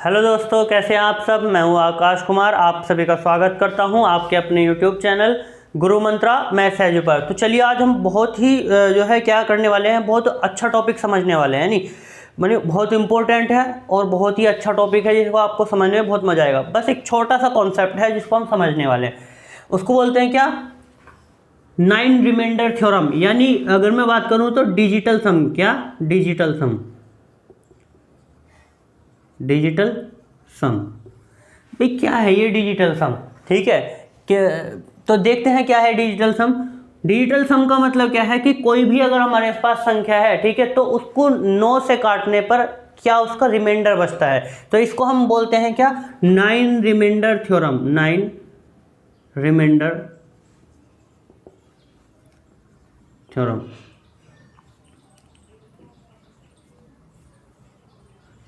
Hello दोस्तों, कैसे हैं आप सब। मैं हूं आकाश कुमार, आप सभी का स्वागत करता हूं आपके अपने यूट्यूब चैनल गुरु मंत्रा मैथ्स एजू पर। तो चलिए आज हम बहुत ही जो है क्या करने वाले हैं, बहुत अच्छा टॉपिक समझने वाले हैं। नहीं माने बहुत इंपॉर्टेंट है और बहुत ही अच्छा टॉपिक है जिसको आपको समझने में बहुत मजा आएगा। बस एक छोटा सा कॉन्सेप्ट है जिसको हम समझने वाले हैं, उसको बोलते हैं क्या, 9 रिमाइंडर थ्योरम। यानी अगर मैं बात करूं तो डिजिटल सम। क्या? डिजिटल सम। डिजिटल सम भाई क्या है ये डिजिटल सम? ठीक है कि तो देखते हैं क्या है डिजिटल सम। डिजिटल सम का मतलब क्या है कि कोई भी अगर हमारे पास संख्या है, ठीक है, तो उसको 9 से काटने पर क्या उसका रिमाइंडर बचता है, तो इसको हम बोलते हैं क्या, 9 रिमाइंडर थ्योरम। 9 remainder theorem.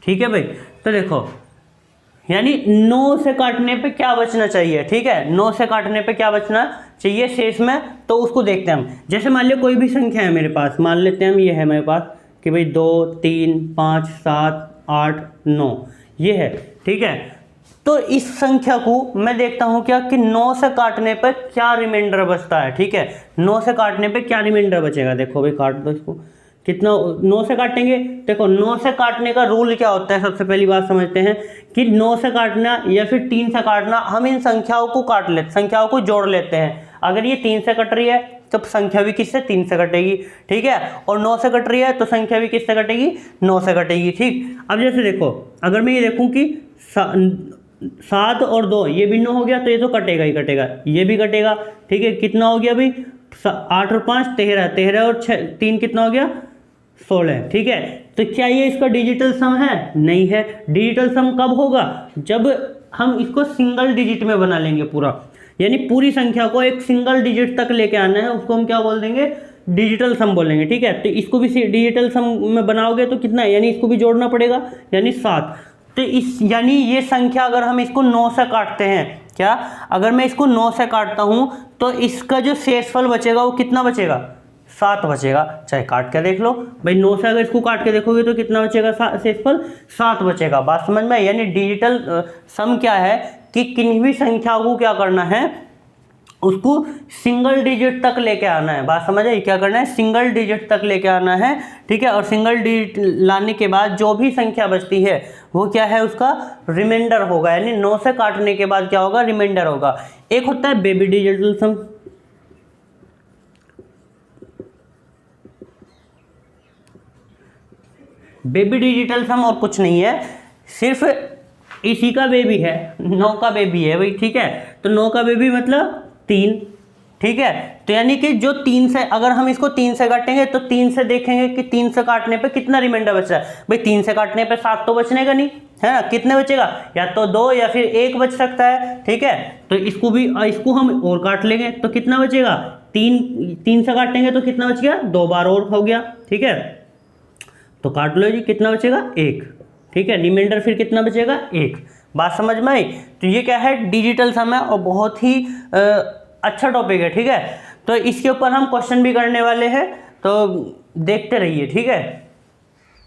ठीक है भाई, तो देखो यानी 9 से काटने पे क्या बचना चाहिए। ठीक है, 9 से काटने पे क्या बचना चाहिए शेष में, तो उसको देखते हैं हम। जैसे मान लियो कोई भी संख्या है मेरे पास, मान लेते हैं हम ये है मेरे पास कि भाई 2 3 5 7 8 9 ये है। ठीक है, तो इस संख्या को मैं देखता हूं क्या कि 9 से काटने पर क्या रिमाइंडर बचता है। ठीक है, 9 से काटने पे क्या रिमाइंडर बचेगा। देखो भाई काट दो इसको, कितना 9 से काटेंगे। देखो 9 से काटने का रूल क्या होता है, सबसे पहली बात समझते हैं कि 9 से काटना या फिर 3 से काटना, हम इन संख्याओं को काट लेते, संख्याओं को जोड़ लेते हैं। अगर ये 3 से कट रही है तो संख्या भी किससे, 3 से कटेगी। ठीक है, और 9 से कट रही है तो संख्या भी किससे कटेगी, 9 से कटेगी। ठीक, अब जैसे देखो अगर मैं ये देखूं कि 7 और 2 ये भी 9 हो गया, तो ये तो कटेगा ही कटेगा, ये भी कटेगा। ठीक है, कितना हो गया भाई, 8 और 5 13, 13 और 3 कितना हो गया, 16। ठीक है, तो क्या ये इसका डिजिटल सम है? नहीं है। डिजिटल सम कब होगा, जब हम इसको सिंगल डिजिट में बना लेंगे पूरा, यानी पूरी संख्या को एक सिंगल डिजिट तक लेके आना है, उसको हम क्या बोल देंगे, डिजिटल सम बोलेंगे। ठीक है, तो इसको भी डिजिटल सम में बनाओगे तो कितना है, यानी इसको भी जोड़ना पड़ेगा, यानी 7। तो इस यानी ये संख्या अगर हम इसको 9 से काटते हैं, क्या अगर मैं इसको 9 से काटता हूं तो इसका जो शेषफल बचेगा वो कितना बचेगा, 7 बचेगा। चाहे काट के देख लो भाई, 9 से अगर इसको काट के देखोगे तो कितना बचेगा, शेषफल 7 बचेगा। बात समझ में? यानी डिजिटल सम क्या है कि किन्हीं भी संख्याओं को क्या करना है, उसको सिंगल डिजिट तक लेके आना है। बात समझ आई? क्या करना है, सिंगल डिजिट तक लेके आना है। ठीक है, और सिंगल डिजिट लाने के बाद जो भी संख्या बचती है वो क्या है, उसका रिमाइंडर होगा। यानी 9 से काटने के बाद क्या होगा, रिमाइंडर होगा। एक होता है बेबी डिजिटल सम। बेबी डिजिटल सम और कुछ नहीं है, सिर्फ इसी का बेबी है, 9 का बेबी है भाई। ठीक है, तो 9 का बेबी मतलब 3। ठीक है, तो यानी कि जो 3 से, अगर हम इसको 3 से काटेंगे तो 3 से देखेंगे कि 3 से काटने पे कितना रिमाइंडर बच रहा है। भाई 3 से काटने पे 7 तो बचने का नहीं है ना, कितने बचेगा, या तो 2 या फिर 1 बच सकता है। ठीक है, तो इसको हम और काट लेंगे तो कितना बचेगा, 3 से काटेंगे तो कितना बच गया, 2 बार और हो गया। ठीक है, तो काट लो जी, कितना बचेगा, 1। ठीक है, रिमाइंडर फिर कितना बचेगा, 1। बात समझ में आई? तो ये क्या है, डिजिटल सम है और बहुत ही अच्छा टॉपिक है। ठीक है, तो इसके ऊपर हम क्वेश्चन भी करने वाले हैं, तो देखते रहिए। ठीक है।